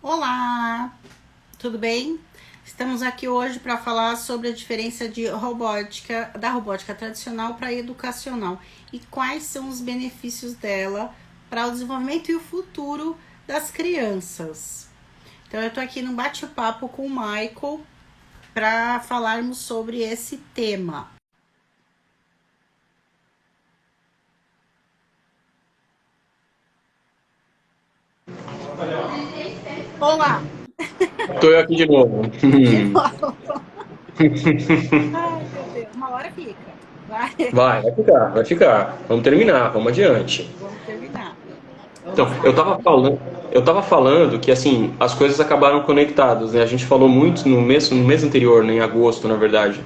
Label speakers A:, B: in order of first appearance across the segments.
A: Olá, tudo bem? Estamos aqui hoje para falar sobre a diferença da robótica tradicional para a educacional e quais são os benefícios dela para o desenvolvimento e o futuro das crianças. Então eu estou aqui num bate-papo com o Michael para falarmos sobre esse tema. Olá!
B: Tô eu aqui de novo.
A: De novo. Ai, meu Deus, uma hora fica. Vai,
B: Vai ficar. Vamos terminar, vamos adiante.
A: vamos terminar.
B: Então,
A: Vamos
B: eu
A: lá.
B: tava falando, eu tava falando que assim, as coisas acabaram conectadas, né? A gente falou muito no mês anterior, né, em agosto, na verdade,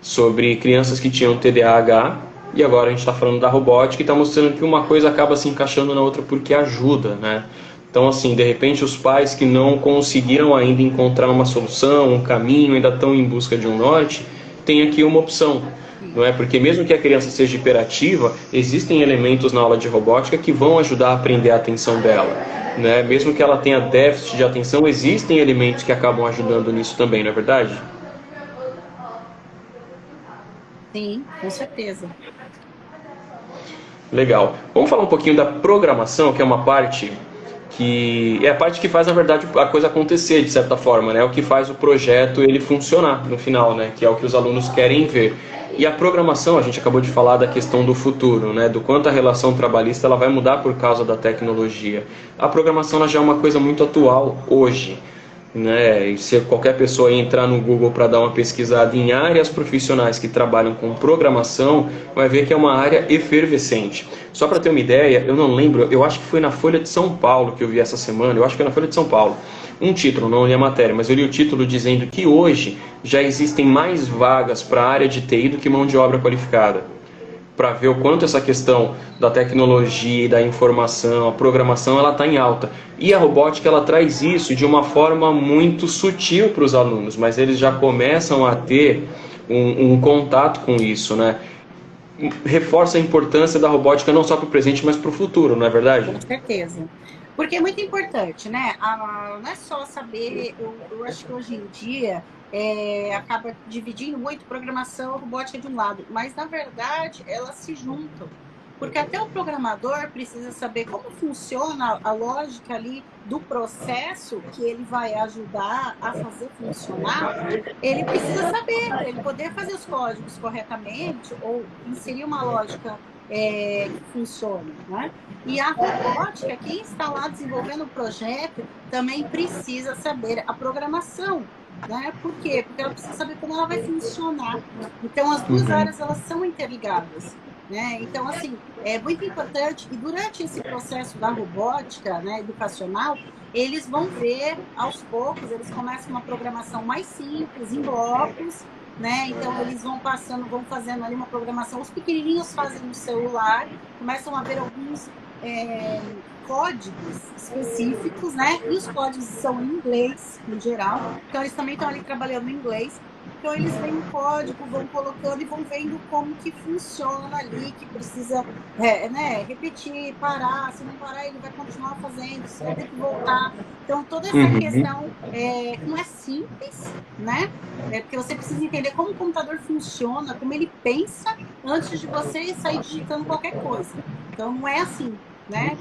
B: sobre crianças que tinham TDAH, e agora a gente está falando da robótica e está mostrando que uma coisa acaba se encaixando na outra porque ajuda, né? Então, assim, de repente, os pais que não conseguiram ainda encontrar uma solução, um caminho, ainda estão em busca de um norte, tem aqui uma opção, não é? Porque mesmo que a criança seja hiperativa, existem elementos na aula de robótica que vão ajudar a aprender a atenção dela, né? Mesmo que ela tenha déficit de atenção, existem elementos que acabam ajudando nisso também, não é verdade?
A: Sim, com certeza.
B: Legal. Vamos falar um pouquinho da programação, que é uma parte que é a parte que faz, na verdade, a coisa acontecer, de certa forma, né? O que faz o projeto ele funcionar no final, né? Que é o que os alunos querem ver. E a programação, a gente acabou de falar da questão do futuro, né? Do quanto a relação trabalhista ela vai mudar por causa da tecnologia. A programação ela já é uma coisa muito atual hoje, né? E se qualquer pessoa entrar no Google para dar uma pesquisada em áreas profissionais que trabalham com programação, vai ver que é uma área efervescente. Só para ter uma ideia, eu não lembro, eu acho que foi na Folha de São Paulo que eu vi essa semana, eu acho que foi na Folha de São Paulo. Um título, não li a matéria, mas eu li o título dizendo que hoje já existem mais vagas para a área de TI do que mão de obra qualificada, para ver o quanto essa questão da tecnologia e da informação, a programação, ela está em alta. E a robótica, ela traz isso de uma forma muito sutil para os alunos, mas eles já começam a ter um contato com isso, né? Reforça a importância da robótica não só para o presente, mas para o futuro, não é verdade?
A: Com certeza. Porque é muito importante, né? Não é só saber, eu acho que hoje em dia acaba dividindo muito programação e robótica de um lado, mas na verdade elas se juntam. Porque até o programador precisa saber como funciona a lógica ali do processo que ele vai ajudar a fazer funcionar. Ele precisa saber para ele poder fazer os códigos corretamente ou inserir uma lógica que funcione, né? E a robótica, quem está lá desenvolvendo o projeto, também precisa saber a programação, né? Por quê? Porque ela precisa saber como ela vai funcionar. Então, as duas
B: Uhum.
A: áreas, elas são interligadas, né? Então, assim, é muito importante que durante esse processo da robótica, né, educacional, eles vão ver, aos poucos, eles começam uma programação mais simples, em blocos, né? Então eles vão passando, vão fazendo ali uma programação. Os pequenininhos fazem no celular, começam a ver alguns códigos específicos, né? E os códigos são em inglês, em geral. Então eles também estão ali trabalhando em inglês. Então eles veem o código, vão colocando e vão vendo como que funciona ali, que precisa né, repetir, parar. Se não parar, ele vai continuar fazendo, você vai ter que voltar. Então toda essa
B: Uhum.
A: questão não é simples, né? Porque você precisa entender como o computador funciona, como ele pensa antes de você sair digitando qualquer coisa. Então não é assim, né?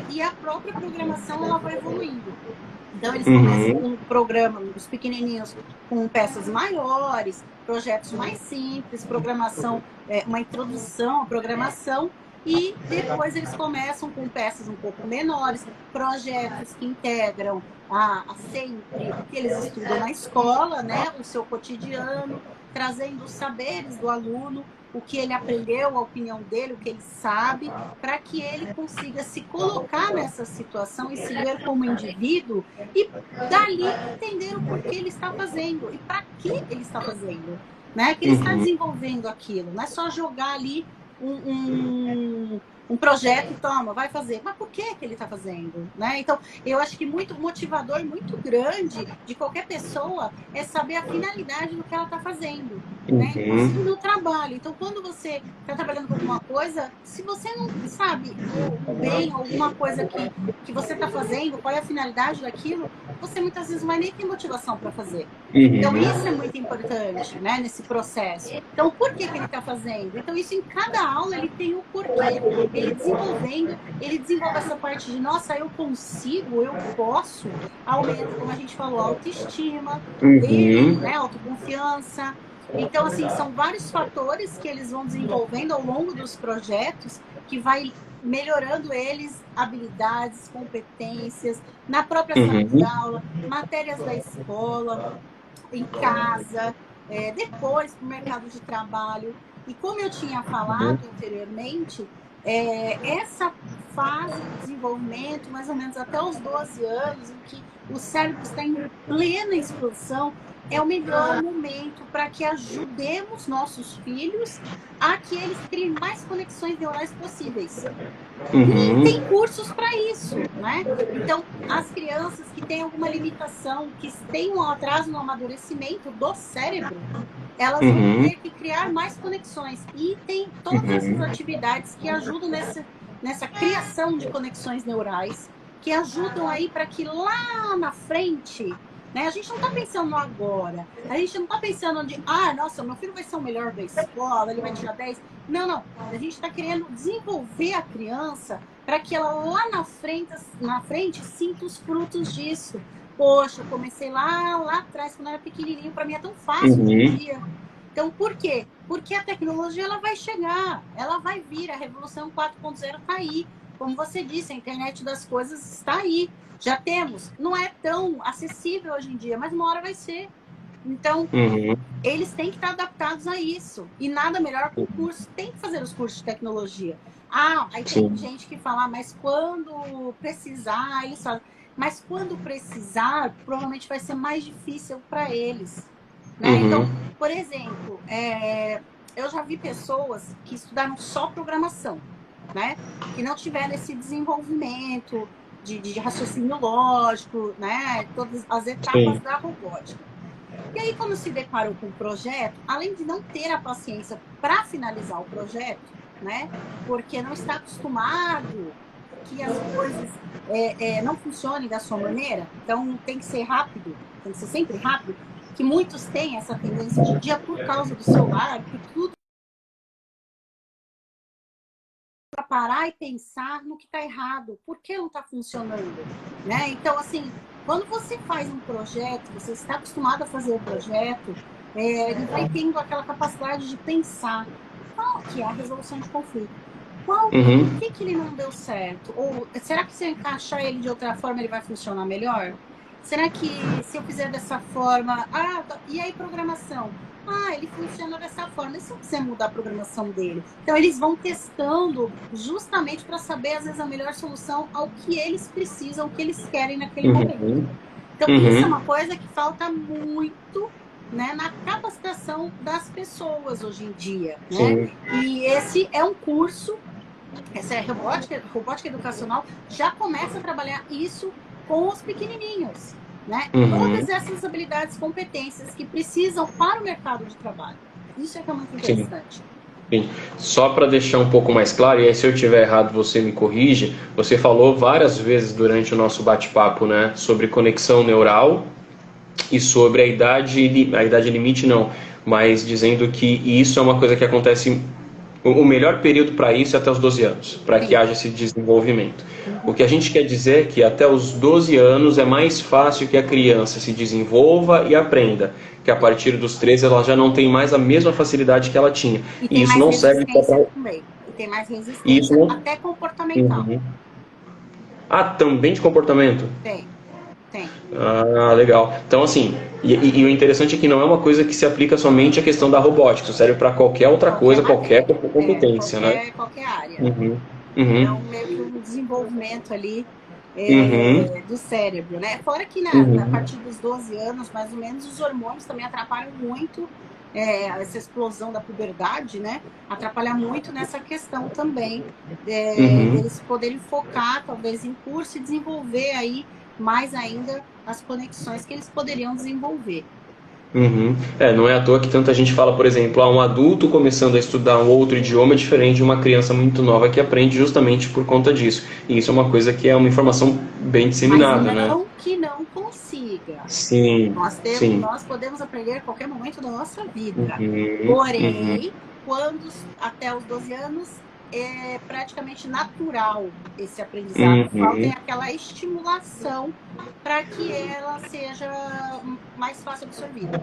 A: E a própria programação ela vai evoluindo. Então eles começam
B: Uhum.
A: com um programa, os pequenininhos com peças maiores, projetos mais simples, programação, uma introdução à programação, e depois eles começam com peças um pouco menores, projetos que integram sempre o que eles estudam na escola, né, o seu cotidiano, trazendo os saberes do aluno, o que ele aprendeu, a opinião dele, o que ele sabe, para que ele consiga se colocar nessa situação e se ver como indivíduo e dali entender o porquê ele está fazendo e para que ele está fazendo, né? Que ele está
B: Uhum.
A: desenvolvendo aquilo, não é só jogar ali um projeto e toma, vai fazer. Mas por que ele está fazendo, né? Então, eu acho que muito motivador, muito grande de qualquer pessoa é saber a finalidade do que ela está fazendo. né? Inclusive
B: Uhum.
A: no trabalho. Então, quando você está trabalhando com alguma coisa, se você não sabe o bem, alguma coisa que você está fazendo, qual é a finalidade daquilo, você muitas vezes não vai nem ter motivação para fazer. Então, isso é
B: Uhum.
A: muito importante, né, nesse processo. Então, por que ele está fazendo? Então, isso em cada aula ele tem o porquê. Ele desenvolvendo, ele desenvolve essa parte de, nossa, eu consigo, eu posso, aumenta, como a gente falou, a autoestima dele,
B: Uhum.
A: né, autoconfiança. Então, assim, são vários fatores que eles vão desenvolvendo ao longo dos projetos que vai melhorando eles habilidades, competências, na própria sala de
B: Uhum.
A: aula, matérias da escola, em casa, depois para o mercado de trabalho. E como eu tinha falado anteriormente, essa fase de desenvolvimento, mais ou menos até os 12 anos, em que o cérebro está em plena expansão, é o melhor momento para que ajudemos nossos filhos a que eles criem mais conexões neurais possíveis. E
B: Uhum.
A: tem cursos para isso, né? Então, as crianças que têm alguma limitação, que têm um atraso no amadurecimento do cérebro, elas vão
B: Uhum.
A: ter que criar mais conexões. E tem todas essas
B: Uhum.
A: atividades que ajudam nessa criação de conexões neurais, que ajudam aí para que lá na frente, né? A gente não está pensando no agora, a gente não está pensando de, nossa, meu filho vai ser o melhor da escola, ele vai tirar 10. Não, não. A gente está querendo desenvolver a criança para que ela lá na frente sinta os frutos disso. Poxa, eu comecei lá atrás, quando eu era pequenininho, para mim é tão fácil hoje em
B: Uhum.
A: dia. Então, por quê? Porque a tecnologia ela vai chegar, ela vai vir, a revolução 4.0 está aí. Como você disse, a internet das coisas está aí. Já temos. Não é tão acessível hoje em dia, mas uma hora vai ser. Então,
B: Uhum.
A: eles têm que estar adaptados a isso. E nada melhor que o curso. Tem que fazer os cursos de tecnologia. Aí tem
B: Sim.
A: gente que fala, mas quando precisar, eles falam. Mas quando precisar, provavelmente vai ser mais difícil para eles. Né? Então,
B: Uhum.
A: por exemplo, eu já vi pessoas que estudaram só programação, né? Que não tiveram esse desenvolvimento de raciocínio lógico, né? Todas as etapas
B: Sim.
A: da robótica. E aí, quando se deparou com o projeto, além de não ter a paciência para finalizar o projeto, né? Porque não está acostumado que as coisas não funcionem da sua maneira, então tem que ser rápido, tem que ser sempre rápido, que muitos têm essa tendência de dia por causa do celular, que tudo para parar e pensar no que está errado, por que não está funcionando, né? Então, assim, quando você faz um projeto, você está acostumado a fazer o projeto, ele vai tendo aquela capacidade de pensar qual que é a resolução de conflito. Por
B: Uhum.
A: que ele não deu certo? Ou será que se eu encaixar ele de outra forma ele vai funcionar melhor? Será que se eu fizer dessa forma, e aí programação? Ele funciona dessa forma. E se eu quiser mudar a programação dele? Então, eles vão testando justamente para saber, às vezes, a melhor solução ao que eles precisam, o que eles querem naquele momento.
B: Uhum.
A: Então, isso é
B: Uhum.
A: uma coisa que falta muito, né, na capacitação das pessoas hoje em dia, né?
B: Sim.
A: E esse é um curso, essa é robótica educacional, já começa a trabalhar isso com os pequenininhos, né?
B: Uhum.
A: Todas essas habilidades, competências que precisam para o mercado de trabalho. Isso é que é muito
B: Sim.
A: interessante.
B: Sim. Só para deixar um pouco mais claro, e aí se eu estiver errado você me corrige, você falou várias vezes durante o nosso bate-papo, né, sobre conexão neural e sobre a idade limite não, mas dizendo que isso é uma coisa que acontece, o melhor período para isso é até os 12 anos, para que
A: Sim.
B: haja esse desenvolvimento. O
A: Uhum.
B: que a gente quer dizer é que até os 12 anos é mais fácil que a criança se desenvolva e aprenda, que a partir dos 13 ela já não tem mais a mesma facilidade que ela tinha.
A: E
B: E
A: tem
B: isso
A: mais
B: não serve só
A: resistência
B: para...
A: também. E tem mais
B: E isso
A: resistência
B: não...
A: até comportamental.
B: Uhum. Ah, também de comportamento?
A: Tem, tem.
B: Ah, legal. Então, assim, e o interessante é que não é uma coisa que se aplica somente à questão da robótica, isso serve para qualquer outra
A: Qualquer
B: coisa, qualquer
A: matéria,
B: competência, né?
A: qualquer área.
B: Uhum.
A: É
B: Uhum.
A: meio que um desenvolvimento ali
B: Uhum.
A: do cérebro, né? Fora que na
B: Uhum.
A: partir dos 12 anos, mais ou menos, os hormônios também atrapalham muito essa explosão da puberdade, né? Atrapalha muito nessa questão também
B: Uhum.
A: deles poderem focar, talvez, em curso e desenvolver aí mais ainda as conexões que eles poderiam desenvolver.
B: Uhum. Não é à toa que tanta gente fala, por exemplo, um adulto começando a estudar um outro idioma é diferente de uma criança muito nova que aprende justamente por conta disso. E isso é uma coisa que é uma informação bem
A: Mas
B: disseminada, né?
A: não que não consiga.
B: Sim, sim.
A: Nós podemos aprender a qualquer momento da nossa vida.
B: Uhum, uhum,
A: Porém, quando até os 12 anos é praticamente natural esse aprendizado. Falta
B: uhum,
A: aquela estimulação para que ela seja mais fácil absorvida.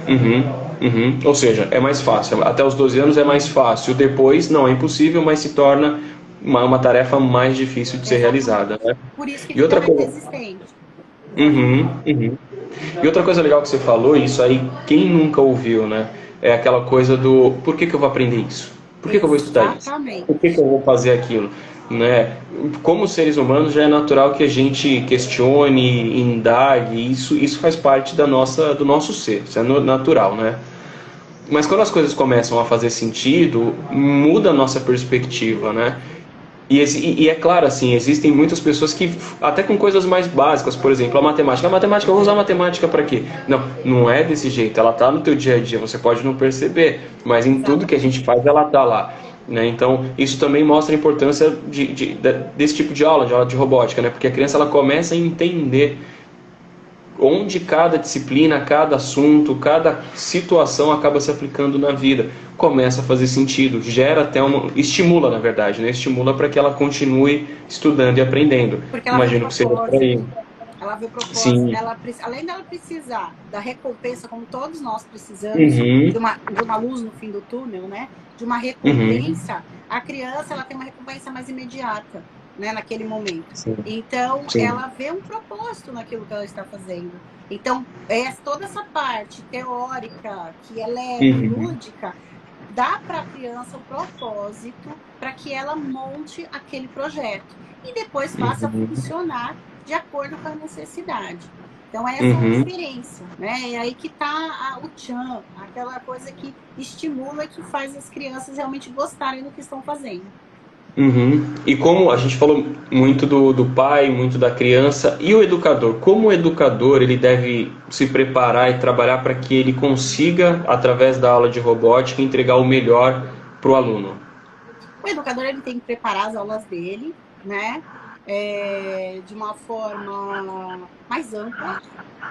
B: uhum, uhum. Ou seja, é mais fácil. Até os 12 anos é mais fácil. Depois, não é impossível, mas se torna uma tarefa mais difícil de ser realizada,
A: Exatamente.
B: né?
A: Por isso que
B: E
A: fica
B: outra
A: mais
B: coisa.
A: resistente. Pode
B: Uhum,
A: falar.
B: uhum. E outra coisa legal que você falou, isso aí quem nunca ouviu, né? É aquela coisa do por que que eu vou aprender isso? Por que que eu vou estudar isso? Por que que
A: Exatamente.
B: eu vou fazer aquilo? Né? Como seres humanos já é natural que a gente questione, indague, isso faz parte do nosso ser, isso é natural, né? Mas quando as coisas começam a fazer sentido, muda a nossa perspectiva, né? E é claro, assim, existem muitas pessoas que, até com coisas mais básicas, por exemplo, a matemática. A matemática, eu vou usar a matemática para quê? Não, não é desse jeito. Ela está no teu dia a dia, você pode não perceber, mas em tudo que a gente
A: Exatamente.
B: faz, ela está lá. Né? Então, isso também mostra a importância desse tipo de aula de robótica, né? Porque a criança ela começa a entender onde cada disciplina, cada assunto, cada situação acaba se aplicando na vida. Começa a fazer sentido, gera até estimula, na verdade, né? Estimula para que ela continue estudando e aprendendo.
A: Porque ela vê o
B: Imagino que seja por aí.
A: propósito. Ela vê o propósito.
B: Sim.
A: Além dela precisar da recompensa, como todos nós precisamos,
B: Uhum.
A: de uma luz no fim do túnel, né? De uma
B: Uhum.
A: recompensa, a criança ela tem uma recompensa mais imediata, né? Naquele momento.
B: Sim.
A: Então,
B: Sim.
A: ela vê um propósito naquilo que ela está fazendo. Então, toda essa parte teórica, que é leve,
B: Uhum.
A: lúdica, dá para a criança o propósito para que ela monte aquele projeto e depois faça
B: Uhum.
A: funcionar de acordo com a necessidade. Então, essa é a
B: Uhum.
A: diferença, né? É aí que está o tchan, aquela coisa que estimula e que faz as crianças realmente gostarem do que estão fazendo.
B: Uhum. E como a gente falou muito do pai, muito da criança, e o educador? Como o educador ele deve se preparar e trabalhar para que ele consiga, através da aula de robótica, entregar o melhor para o aluno?
A: O educador ele tem que preparar as aulas dele, né? De uma forma mais ampla,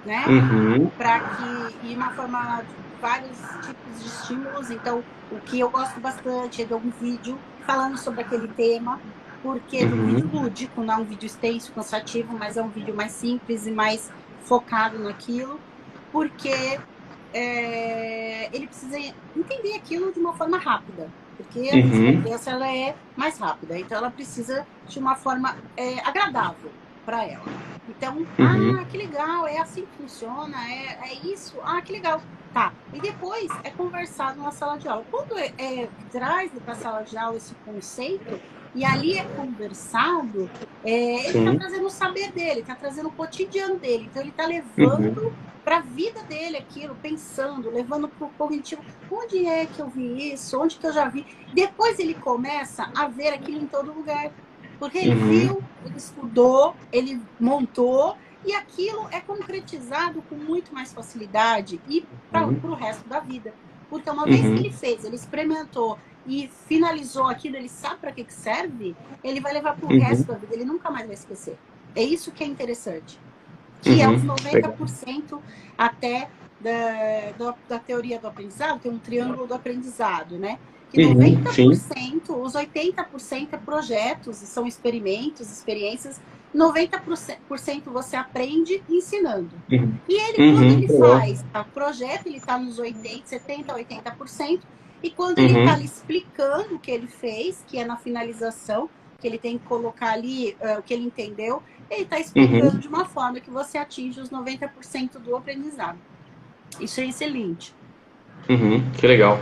A: né?
B: Uhum.
A: Para que e uma forma de vários tipos de estímulos. Então, o que eu gosto bastante é de um vídeo falando sobre aquele tema, porque de um vídeo
B: Uhum.
A: lúdico, não é um vídeo extenso, cansativo, mas é um vídeo mais simples e mais focado naquilo, porque ele precisa entender aquilo de uma forma rápida, porque a
B: Uhum.
A: criança ela é mais rápida, então ela precisa de uma forma agradável para ela. Então,
B: Uhum.
A: que legal, é assim que funciona, é isso, que legal. Tá, e depois é conversado na sala de aula. Quando traz para a sala de aula esse conceito, e ali é conversado, ele está
B: Sim.
A: trazendo o saber dele, está trazendo o cotidiano dele. Então, ele está
B: Uhum.
A: levando para a vida dele aquilo, pensando, levando para o cognitivo. Onde é que eu vi isso? Onde que eu já vi? Depois ele começa a ver aquilo em todo lugar. Porque ele
B: Uhum.
A: viu, ele estudou, ele montou, e aquilo é concretizado com muito mais facilidade e para
B: Uhum.
A: o resto da vida. Porque uma vez que
B: Uhum.
A: ele fez, ele experimentou e finalizou aquilo, ele sabe para que serve, ele vai levar para o
B: Uhum.
A: resto da vida, ele nunca mais vai esquecer. É isso que é interessante. Que é os
B: Uhum. Legal.
A: 90% até da teoria do aprendizado, tem um triângulo do aprendizado, né? Que
B: Uhum. Sim.
A: 90%, os 80% é projetos, são experimentos, experiências, 90% você aprende ensinando.
B: Uhum.
A: E ele, quando
B: Uhum.
A: ele
B: Legal.
A: faz o projeto, ele está nos 80, 70, 80%, e quando ele está
B: Uhum.
A: ali explicando o que ele fez, que é na finalização, que ele tem que colocar ali o que ele entendeu, ele está explicando
B: Uhum.
A: de uma forma que você atinge os 90% do aprendizado. Isso é excelente.
B: Uhum. Que legal.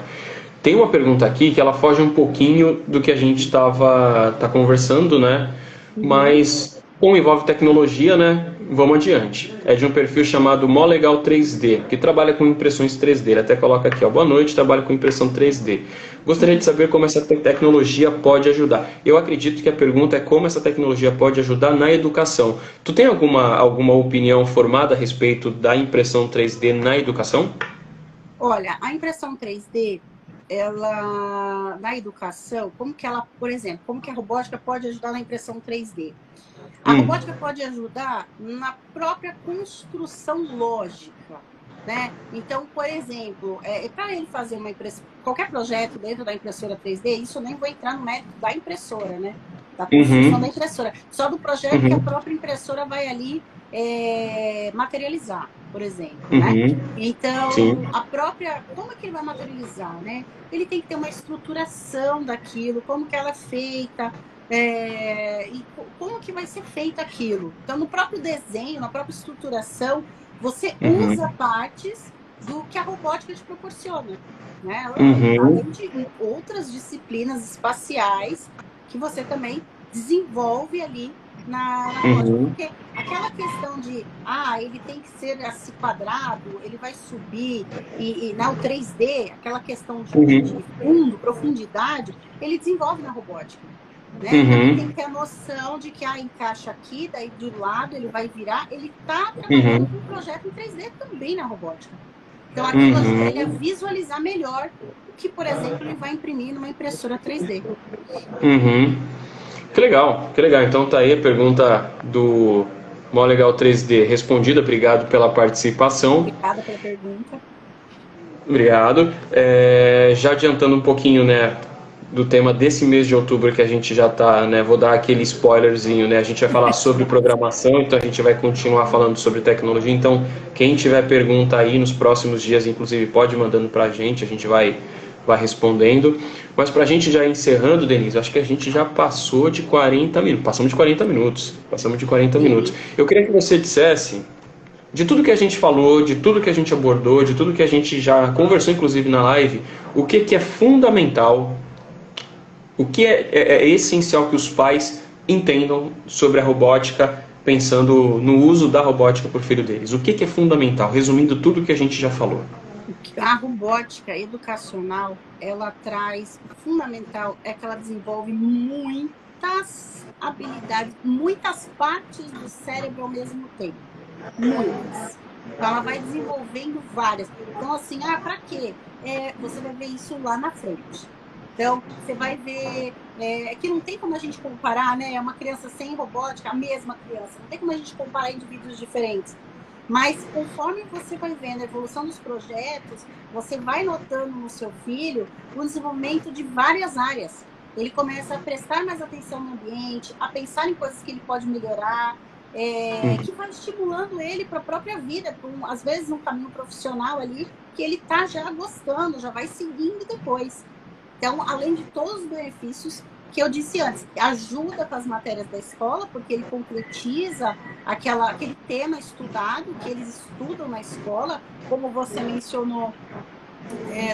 B: Tem uma pergunta aqui que ela foge um pouquinho do que a gente tá conversando, né?
A: Uhum.
B: Mas como envolve tecnologia, né? vamos adiante. É de um perfil chamado Mó Legal 3D, que trabalha com impressões 3D. Ele até coloca aqui, ó, boa noite, trabalho com impressão 3D. Gostaria de saber como essa tecnologia pode ajudar. Eu acredito que a pergunta é como essa tecnologia pode ajudar na educação. Tu tem alguma opinião formada a respeito da impressão 3D na educação?
A: Olha, a impressão 3D, ela, na educação, como que ela, por exemplo, como que a robótica pode ajudar na impressão 3D? A robótica pode ajudar na própria construção lógica, né? Então, por exemplo, para ele fazer uma impressão, qualquer projeto dentro da impressora 3D, isso nem vai entrar no mérito da impressora, né? Da construção da impressora. Só do projeto que a própria impressora vai ali materializar, por exemplo, né? Então, a própria, como é que ele vai materializar, né? Ele tem que ter uma estruturação daquilo, como que ela é feita, e como que vai ser feito aquilo. Então, no próprio desenho, na própria estruturação, você usa partes do que a robótica te proporciona, né? Além de outras disciplinas espaciais que você também desenvolve ali na robótica. Porque aquela questão de, ele tem que ser assim quadrado, ele vai subir, e na 3D, aquela questão de fundo, profundidade, ele desenvolve na robótica. Né? Ele tem que ter a noção de que encaixa aqui, daí do lado ele vai virar, ele está trabalhando com um projeto em 3D também na robótica. Então aquilo ajuda ele a visualizar melhor o que, por exemplo, ele vai imprimir numa impressora 3D.
B: Que legal, que legal. Então tá aí a pergunta do Mó Legal 3D respondida. Obrigado pela participação.
A: Obrigada pela pergunta.
B: Obrigado. Já adiantando um pouquinho, né, do tema desse mês de outubro que a gente já está, né, vou dar aquele spoilerzinho, né, a gente vai falar sobre programação, então a gente vai continuar falando sobre tecnologia, então quem tiver pergunta aí nos próximos dias, inclusive pode ir mandando para a gente vai respondendo, mas para a gente já encerrando, Denise, acho que a gente já passou de 40 minutos, passamos de 40 minutos, eu queria que você dissesse de tudo que a gente falou, de tudo que a gente abordou, de tudo que a gente já conversou, inclusive na live, o que é fundamental, o que é essencial que os pais entendam sobre a robótica, pensando no uso da robótica por filho deles? O que é fundamental, resumindo tudo que a gente já falou?
A: A robótica educacional, ela traz, fundamental, é que ela desenvolve muitas habilidades, muitas partes do cérebro ao mesmo tempo. Muitas. Então, ela vai desenvolvendo várias. Então, assim, para quê? Você vai ver isso lá na frente. Então, você vai ver que não tem como a gente comparar, né? Uma criança sem robótica, a mesma criança. Não tem como a gente comparar indivíduos diferentes. Mas, conforme você vai vendo a evolução dos projetos, você vai notando no seu filho o desenvolvimento de várias áreas. Ele começa a prestar mais atenção no ambiente, a pensar em coisas que ele pode melhorar, que vai estimulando ele para a própria vida, às vezes um caminho profissional ali, que ele está já gostando, já vai seguindo depois. Então, além de todos os benefícios que eu disse antes, ajuda com as matérias da escola, porque ele concretiza aquele tema estudado, que eles estudam na escola, como você mencionou,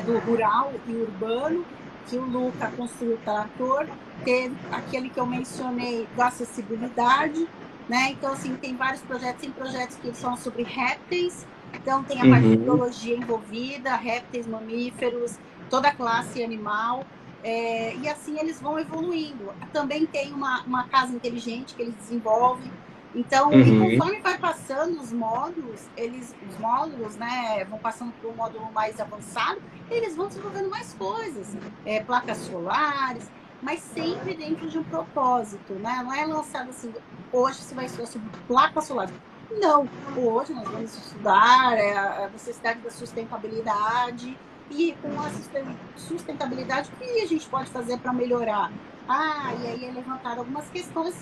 A: do rural e urbano, que o Luca construiu o trator, teve aquele que eu mencionei da acessibilidade, né? Então, assim, tem vários projetos que são sobre répteis, então tem a parte de biologia envolvida, répteis, mamíferos, toda a classe animal, e assim eles vão evoluindo. Também tem uma casa inteligente que eles desenvolvem. Então, e conforme vai passando os módulos, né, vão passando para um módulo mais avançado, eles vão desenvolvendo mais coisas, placas solares, mas sempre dentro de um propósito, né? Não é lançado assim, hoje você vai estudar sobre placas solares. Não, hoje nós vamos estudar a necessidade da sustentabilidade, e com a sustentabilidade, o que a gente pode fazer para melhorar? E aí é levantado algumas questões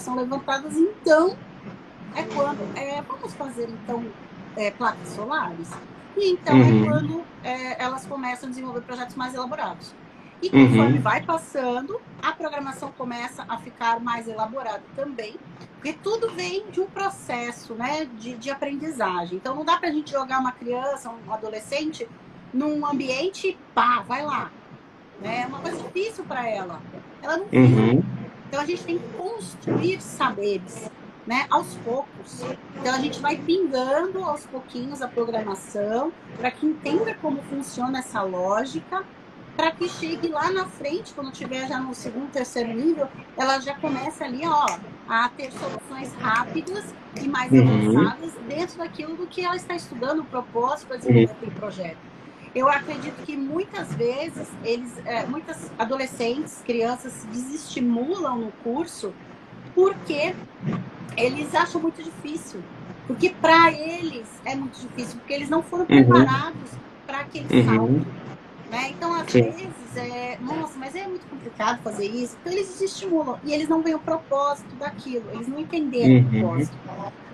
A: são levantadas, então, vamos fazer, então, placas solares? E então é quando elas começam a desenvolver projetos mais elaborados. E conforme vai passando, a programação começa a ficar mais elaborada também, porque tudo vem de um processo, né, de aprendizagem. Então, não dá para a gente jogar uma criança, um adolescente, num ambiente, vai lá. É uma coisa difícil para ela. Ela não viu. Então, a gente tem que construir saberes. né, aos poucos. Então, a gente vai pingando aos pouquinhos a programação para que entenda como funciona essa lógica, para que chegue lá na frente, quando tiver já no segundo, terceiro nível, ela já começa ali, ó, a ter soluções rápidas e mais avançadas dentro daquilo do que ela está estudando, o propósito para desenvolver aquele projeto. Eu acredito que muitas vezes muitas adolescentes, crianças se desestimulam no curso porque eles acham muito difícil. Porque para eles é muito difícil, porque eles não foram preparados para aquele salto. Né? Então, às vezes, nossa, mas é muito complicado fazer isso. Então, eles desestimulam e eles não veem o propósito daquilo, eles não entenderam o propósito.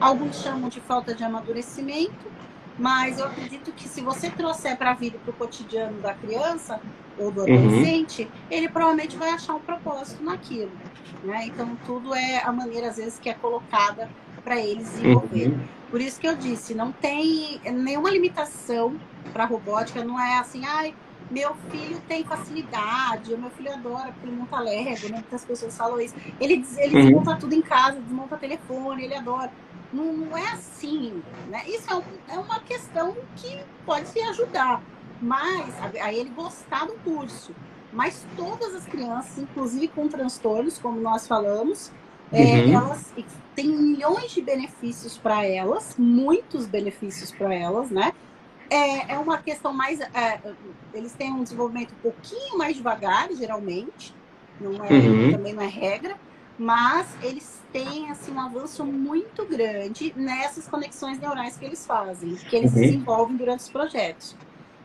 A: Alguns chamam de falta de amadurecimento, mas eu acredito que se você trouxer para a vida, para o cotidiano da criança ou do adolescente, ele provavelmente vai achar um propósito naquilo. Né? Então, tudo é a maneira, às vezes, que é colocada para eles desenvolverem. Por isso que eu disse, não tem nenhuma limitação para a robótica, não é assim, meu filho tem facilidade, o meu filho adora porque ele monta Lego, né? Muitas pessoas falam isso. Ele desmonta tudo em casa, desmonta telefone, ele adora. Não é assim, né? Isso é uma questão que pode se ajudar, mas a ele gostar do curso. Mas todas as crianças, inclusive com transtornos, como nós falamos, elas têm milhões de benefícios para elas, muitos benefícios para elas, né? É uma questão mais... eles têm um desenvolvimento um pouquinho mais devagar, geralmente. Também não é regra. Mas eles têm assim, um avanço muito grande nessas conexões neurais que eles fazem, que eles desenvolvem durante os projetos.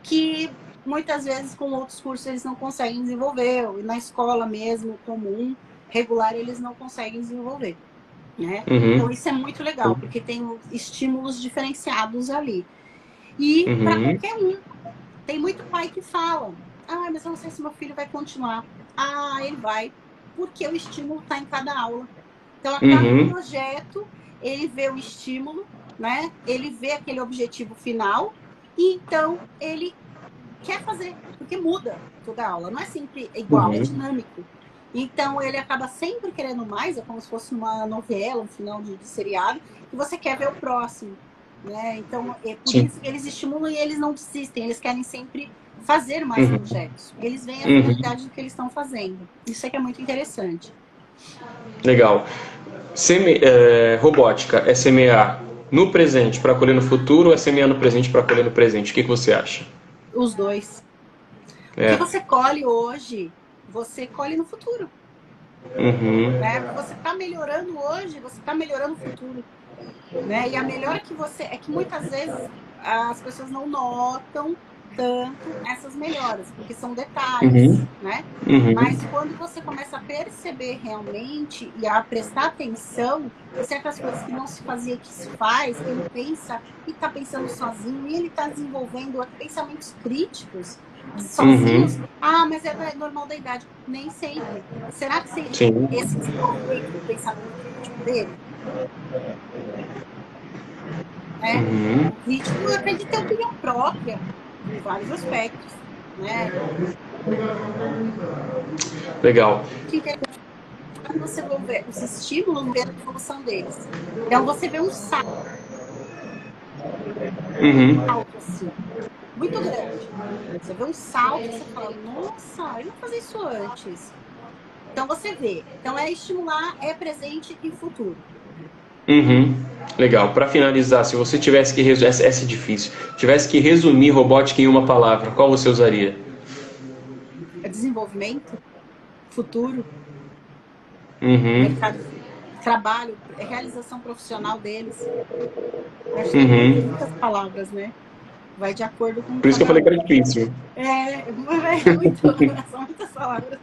A: Que muitas vezes com outros cursos eles não conseguem desenvolver. E na escola mesmo, comum, regular, eles não conseguem desenvolver. Né? Então isso é muito legal, porque tem estímulos diferenciados ali. E para qualquer um. Tem muito pai que fala, mas eu não sei se meu filho vai continuar. Ele vai, porque o estímulo está em cada aula. Então, a cada projeto, ele vê o estímulo, né? Ele vê aquele objetivo final, e então ele quer fazer, porque muda toda a aula. Não é sempre igual, é dinâmico. Então, ele acaba sempre querendo mais, é como se fosse uma novela, um final de seriado, e você quer ver o próximo. Né? Então, é por isso que eles estimulam e eles não desistem, eles querem sempre fazer mais projetos. Eles veem a finalidade do que eles estão fazendo. Isso é que é muito interessante.
B: Legal. Robótica é semear no presente para colher no futuro ou é semear no presente para colher no presente? O que você acha?
A: Os dois. O que você colhe hoje, você colhe no futuro. Né? Você está melhorando hoje, você está melhorando no futuro. Né? E a melhora que é que muitas vezes as pessoas não notam tanto essas melhoras, porque são detalhes, né? Mas quando você começa a perceber realmente e a prestar atenção em certas coisas que não se fazia, que se faz, que ele pensa e está pensando sozinho, e ele está desenvolvendo pensamentos críticos sozinhos. Mas é normal da idade. Nem sempre. Será que esse desenvolvimento do pensamento crítico dele? O crítico, eu acredito, tem opinião própria em vários aspectos, né?
B: Legal.
A: Quando você vê os estímulos, vê a evolução deles. Então você vê um salto assim, muito grande. Você vê um salto e você fala, nossa, eu não fazia isso antes. Então você vê. Então é estimular, é presente e futuro.
B: Legal. Para finalizar, se você tivesse que resumir, essa é difícil, tivesse que resumir robótica em uma palavra, qual você usaria?
A: Desenvolvimento, futuro, mercado, trabalho, realização profissional deles. Acho que tem muitas palavras, né? Vai de acordo com...
B: Por isso que eu falei que era difícil.
A: São muitas palavras.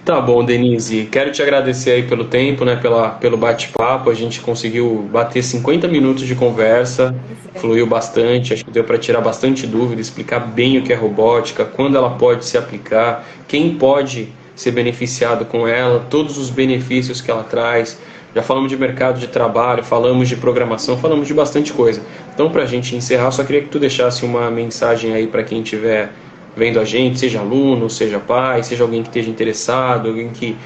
B: Tá bom, Denise. Quero te agradecer aí pelo tempo, né, pelo bate-papo. A gente conseguiu bater 50 minutos de conversa, fluiu bastante. Acho que deu para tirar bastante dúvida, explicar bem o que é robótica, quando ela pode se aplicar, quem pode ser beneficiado com ela, todos os benefícios que ela traz. Já falamos de mercado de trabalho, falamos de programação, falamos de bastante coisa. Então, para a gente encerrar, só queria que tu deixasse uma mensagem aí para quem estiver vendo a gente, seja aluno, seja pai, seja alguém que esteja interessado, alguém que,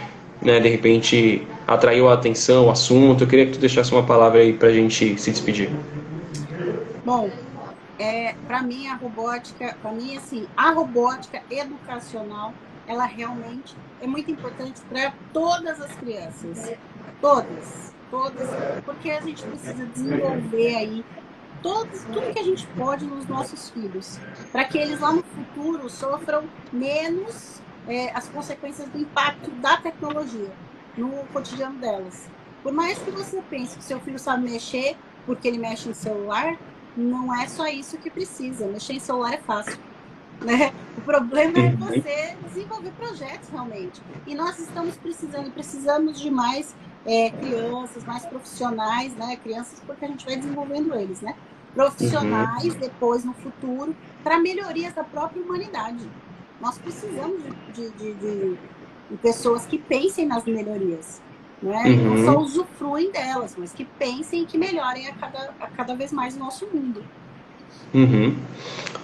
B: né, de repente atraiu a atenção, o assunto. Eu queria que tu deixasse uma palavra aí para a gente se despedir.
A: Bom, para mim assim, a robótica educacional, ela realmente é muito importante para todas as crianças, todas, porque a gente precisa desenvolver aí tudo que a gente pode nos nossos filhos, para que eles lá no futuro sofram menos as consequências do impacto da tecnologia no cotidiano delas. Por mais que você pense que seu filho sabe mexer porque ele mexe em celular, não é só isso que precisa. Mexer em celular é fácil, né? O problema é você desenvolver projetos realmente. E nós estamos precisamos de mais crianças, mais profissionais, né? Crianças porque a gente vai desenvolvendo eles, né? Profissionais depois no futuro para melhorias da própria humanidade. Nós precisamos de pessoas que pensem nas melhorias, né? E não só usufruem delas, mas que pensem e que melhorem a cada vez mais o nosso mundo.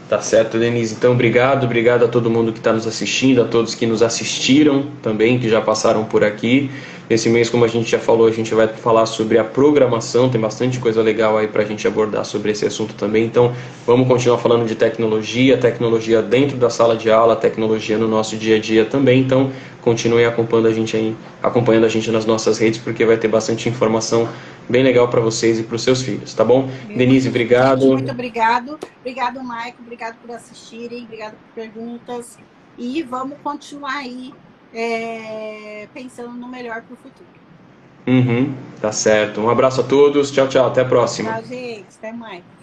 B: Tá certo, Denise. Então, obrigado a todo mundo que está nos assistindo, a todos que nos assistiram também, que já passaram por aqui. Esse mês, como a gente já falou, a gente vai falar sobre a programação, tem bastante coisa legal aí para a gente abordar sobre esse assunto também. Então, vamos continuar falando de tecnologia dentro da sala de aula, tecnologia no nosso dia a dia também. Então, continuem acompanhando a gente nas nossas redes, porque vai ter bastante informação bem legal para vocês e para os seus filhos, tá bom? Denise, obrigado.
A: Muito obrigado. Obrigado, Maicon. Obrigado por assistirem. Obrigado por perguntas. E vamos continuar aí pensando no melhor para o futuro.
B: Tá certo. Um abraço a todos. Tchau, tchau. Até a próxima.
A: Tchau, gente. Até mais.